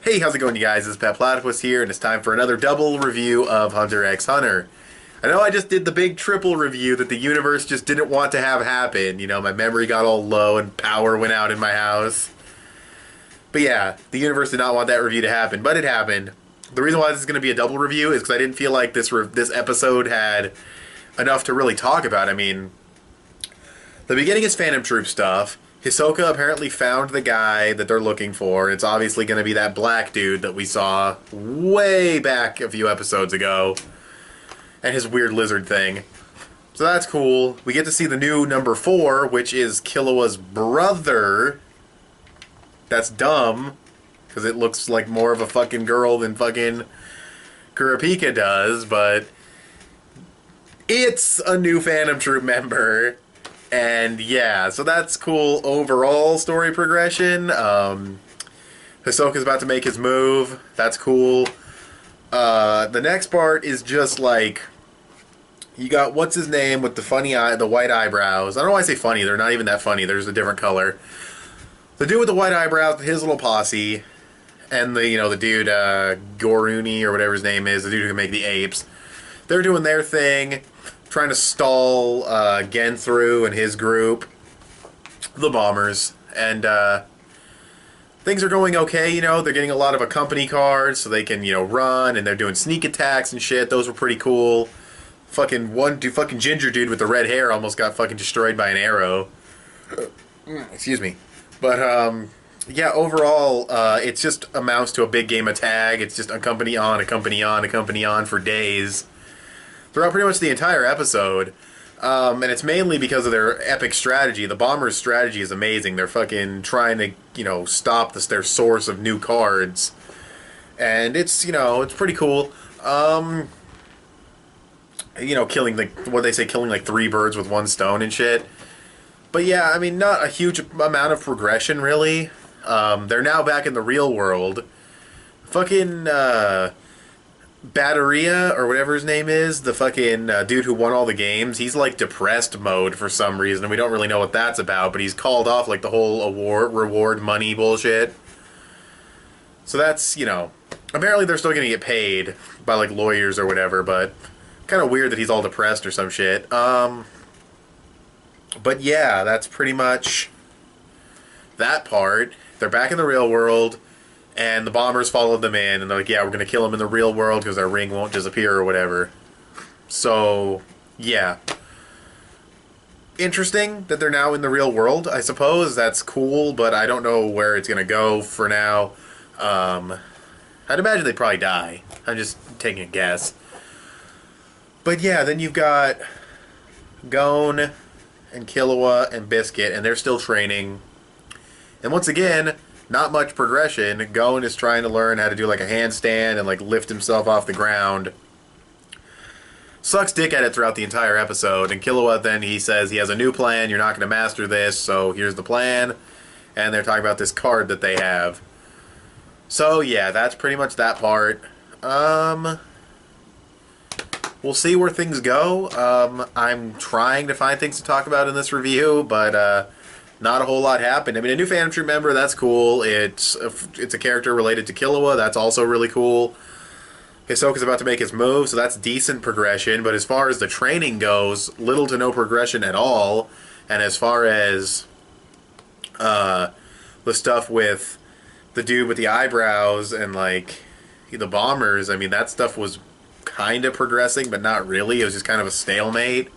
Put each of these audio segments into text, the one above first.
Hey, how's it going, you guys? It's petplatypus here, and it's time for another double review of Hunter x Hunter. I know I just did the big triple review that the universe just didn't want to have happen. You know, my memory got all low and power went out in my house. But yeah, the universe did not want that review to happen, but it happened. The reason why this is going to be a double review is because I didn't feel like this episode had enough to really talk about. I mean, the beginning is Phantom Troop stuff. Hisoka apparently found the guy that they're looking for. It's obviously going to be that black dude that we saw way back a few episodes ago. And his weird lizard thing. So that's cool. We get to see the new number 4, which is Killua's brother. That's dumb. Because it looks like more of a fucking girl than fucking Kurapika does. But it's a new Phantom Troop member. And yeah, so that's cool overall story progression. Hisoka's about to make his move. That's cool. The next part is just like, you got, what's his name with the funny eye, the white eyebrows. I don't know why I say funny, they're not even that funny, there's a different color. The dude with the white eyebrows, his little posse, and the, the dude, Goruni, or whatever his name is, the dude who can make the apes. They're doing their thing, trying to stall Genthru and his group, the bombers, and things are going okay. They're getting a lot of a company cards so they can run, and they're doing sneak attacks and shit. Those were pretty cool. Fucking ginger dude with the red hair almost got fucking destroyed by an arrow. Excuse me. But yeah, overall it just amounts to a big game of tag. It's just a company on, a company on, a company on for days throughout pretty much the entire episode. And it's mainly because of their epic strategy. The Bombers' strategy is amazing. They're fucking trying to, stop their source of new cards. And it's, it's pretty cool. Killing, killing like 3 birds with 1 stone and shit. But yeah, I mean, not a huge amount of progression, really. They're now back in the real world. Fucking, Batteria, or whatever his name is, the fucking dude who won all the games, he's like depressed mode for some reason, and we don't really know what that's about, but he's called off like the whole reward money bullshit. So that's, apparently they're still gonna get paid by like lawyers or whatever, but kind of weird that he's all depressed or some shit. But yeah, that's pretty much that part. They're back in the real world. And the bombers followed them in, and they're like, yeah, we're going to kill them in the real world because our ring won't disappear or whatever. So, yeah. Interesting that they're now in the real world, I suppose. That's cool, but I don't know where it's going to go for now. I'd imagine they'd probably die. I'm just taking a guess. But yeah, then you've got Gon and Killua and Biscuit, and they're still training. And once again, not much progression. Gon is trying to learn how to do like a handstand and like lift himself off the ground. Sucks dick at it throughout the entire episode. And Killua then he says he has a new plan. You're not going to master this, so here's the plan. And they're talking about this card that they have. So yeah, that's pretty much that part. We'll see where things go. I'm trying to find things to talk about in this review, but not a whole lot happened. I mean, a new Phantom Troop member, that's cool. It's a character related to Killua, that's also really cool. Hisoka's about to make his move, so that's decent progression. But as far as the training goes, little to no progression at all. And as far as the stuff with the dude with the eyebrows and like the bombers, I mean, that stuff was kind of progressing, but not really. It was just kind of a stalemate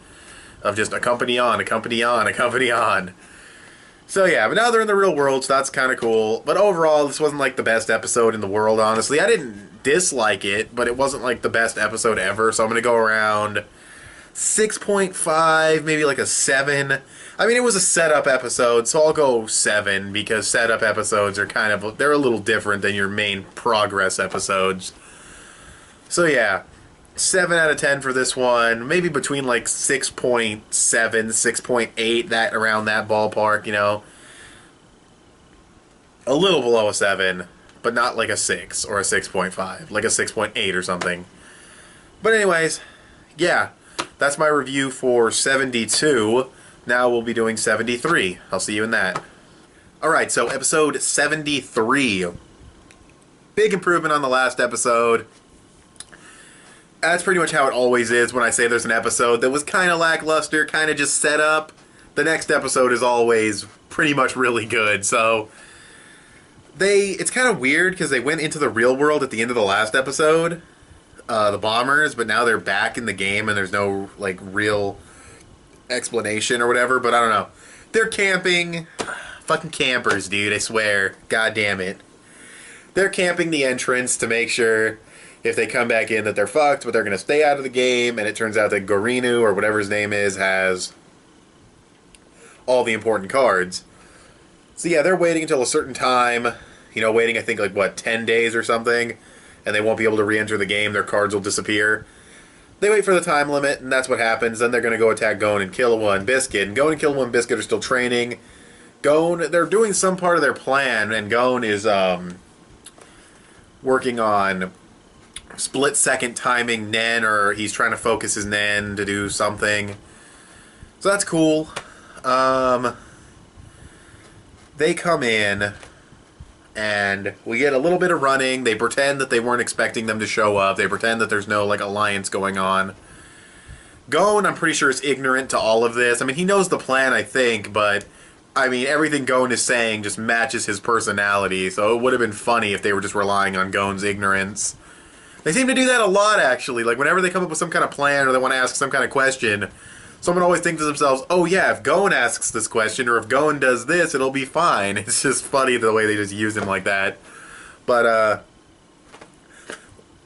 of just a company on, a company on, a company on. So yeah, but now they're in the real world, so that's kind of cool. But overall, this wasn't like the best episode in the world, honestly. I didn't dislike it, but it wasn't like the best episode ever, so I'm going to go around 6.5, maybe like a 7. I mean, it was a setup episode, so I'll go 7, because setup episodes are they're a little different than your main progress episodes. So yeah, 7 out of 10 for this one. Maybe between like 6.7, 6.8, that around that ballpark, A little below a 7, but not like a 6 or a 6.5, like a 6.8 or something. But anyways, yeah, that's my review for 72. Now we'll be doing 73. I'll see you in that. Alright, so episode 73. big improvement on the last episode. That's pretty much how it always is when I say there's an episode that was kind of lackluster, kind of just set up. The next episode is always pretty much really good. So it's kind of weird because they went into the real world at the end of the last episode, the bombers, but now they're back in the game and there's no like real explanation or whatever. But I don't know. They're camping. Fucking campers, dude, I swear. God damn it. They're camping the entrance to make sure if they come back in that they're fucked, but they're going to stay out of the game, and it turns out that Gorinu, or whatever his name is, has all the important cards. So yeah, they're waiting until a certain time, you know, waiting I think like, what, 10 days or something, and they won't be able to re-enter the game, their cards will disappear. They wait for the time limit, and that's what happens. Then they're going to go attack Gon and Killua and Biscuit, and Gon and Killua and Biscuit are still training. Gon, they're doing some part of their plan, and Gon is working on split-second timing Nen, or he's trying to focus his Nen to do something. So that's cool. They come in, and we get a little bit of running. They pretend that they weren't expecting them to show up. They pretend that there's no, like, alliance going on. Gon, I'm pretty sure, is ignorant to all of this. I mean, he knows the plan, I think, but I mean, everything Gon is saying just matches his personality, so it would have been funny if they were just relying on Gon's ignorance. They seem to do that a lot, actually. Like, whenever they come up with some kind of plan or they want to ask some kind of question, someone always thinks to themselves, oh yeah, if Gon asks this question, or if Gon does this, it'll be fine. It's just funny the way they just use him like that. But,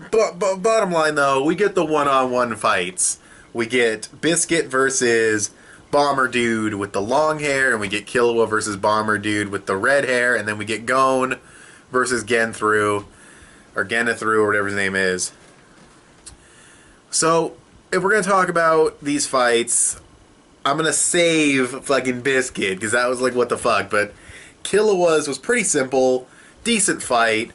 bottom line, though, we get the one-on-one fights. We get Biscuit versus Bomber Dude with the long hair, and we get Killua versus Bomber Dude with the red hair, and then we get Gon versus Genthru, or Genethru, or whatever his name is. So, if we're going to talk about these fights, I'm going to save fucking Biscuit, because that was like, what the fuck, but Killua's was pretty simple, decent fight.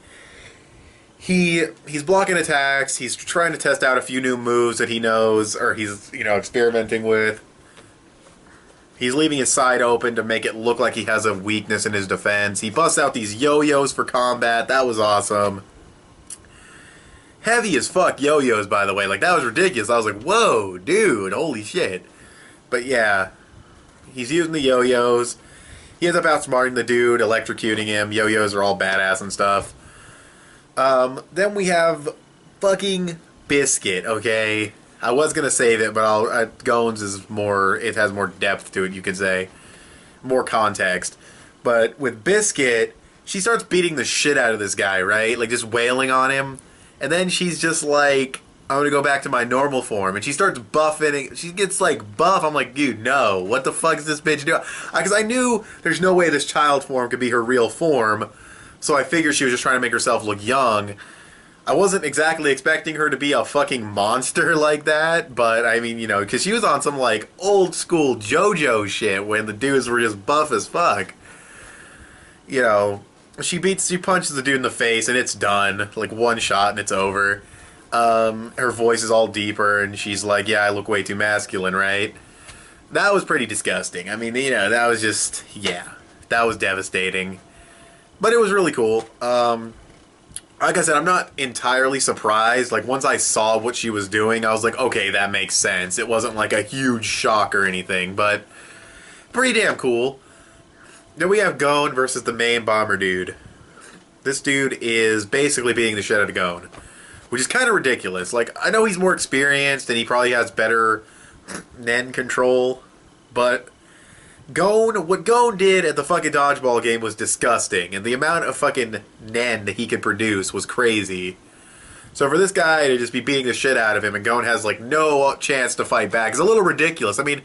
He's blocking attacks, he's trying to test out a few new moves that he knows, or he's, you know, experimenting with. He's leaving his side open to make it look like he has a weakness in his defense. He busts out these yo-yos for combat. That was awesome. Heavy as fuck yo-yos, by the way. Like, that was ridiculous. I was like, whoa, dude, holy shit. But yeah, he's using the yo-yos. He ends up outsmarting the dude, electrocuting him. Yo-yos are all badass and stuff. Then we have fucking Biscuit, okay? I was going to save it, but Gon's is more, it has more depth to it, you could say. More context. But with Biscuit, she starts beating the shit out of this guy, right? Like, just wailing on him. And then she's just like, I'm going to go back to my normal form. And she starts buffing. She gets, like, buff. I'm like, dude, no. What the fuck is this bitch doing? Because I knew there's no way this child form could be her real form. So I figured she was just trying to make herself look young. I wasn't exactly expecting her to be a fucking monster like that, but I mean, you know, because she was on some, like, old school JoJo shit when the dudes were just buff as fuck. You know, she punches the dude in the face and it's done. Like, one shot and it's over. Her voice is all deeper and she's like, yeah, I look way too masculine, right? That was pretty disgusting. I mean, you know, that was just, yeah, that was devastating. But it was really cool. Like I said, I'm not entirely surprised. Like, once I saw what she was doing, I was like, okay, that makes sense. It wasn't like a huge shock or anything, but pretty damn cool. Then we have Gon versus the main bomber dude. This dude is basically beating the shit out of Gon, which is kind of ridiculous. Like, I know he's more experienced and he probably has better Nen control, but what Gon did at the fucking dodgeball game was disgusting, and the amount of fucking Nen that he could produce was crazy. So for this guy to just be beating the shit out of him and Gon has, like, no chance to fight back is a little ridiculous. I mean,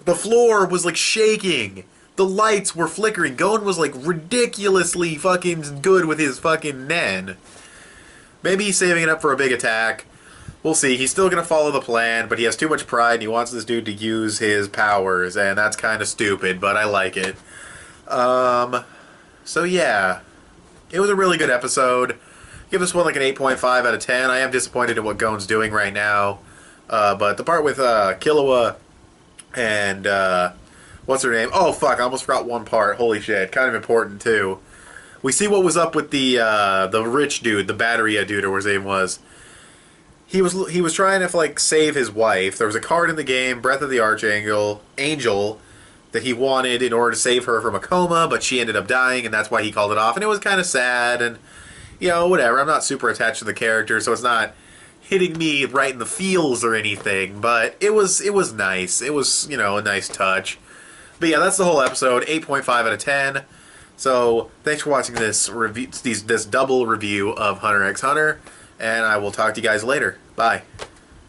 the floor was, like, shaking. The lights were flickering. Gon was, like, ridiculously fucking good with his fucking Nen. Maybe he's saving it up for a big attack. We'll see. He's still going to follow the plan, but he has too much pride and he wants this dude to use his powers, and that's kind of stupid, but I like it. So yeah. It was a really good episode. Give this one like an 8.5 out of 10. I am disappointed in what Gon's doing right now. But the part with Killua and what's her name? Oh fuck, I almost forgot one part. Holy shit. Kind of important too. we see what was up with the rich dude, the battery dude, or what his name was. He was trying to like save his wife. There was a card in the game, Breath of the Angel, that he wanted in order to save her from a coma, but she ended up dying, and that's why he called it off. And it was kind of sad, and whatever. I'm not super attached to the character, so it's not hitting me right in the feels or anything. But it was nice. It was a nice touch. But yeah, that's the whole episode. 8.5 out of 10. So thanks for watching this review, this double review of Hunter x Hunter, and I will talk to you guys later. Bye.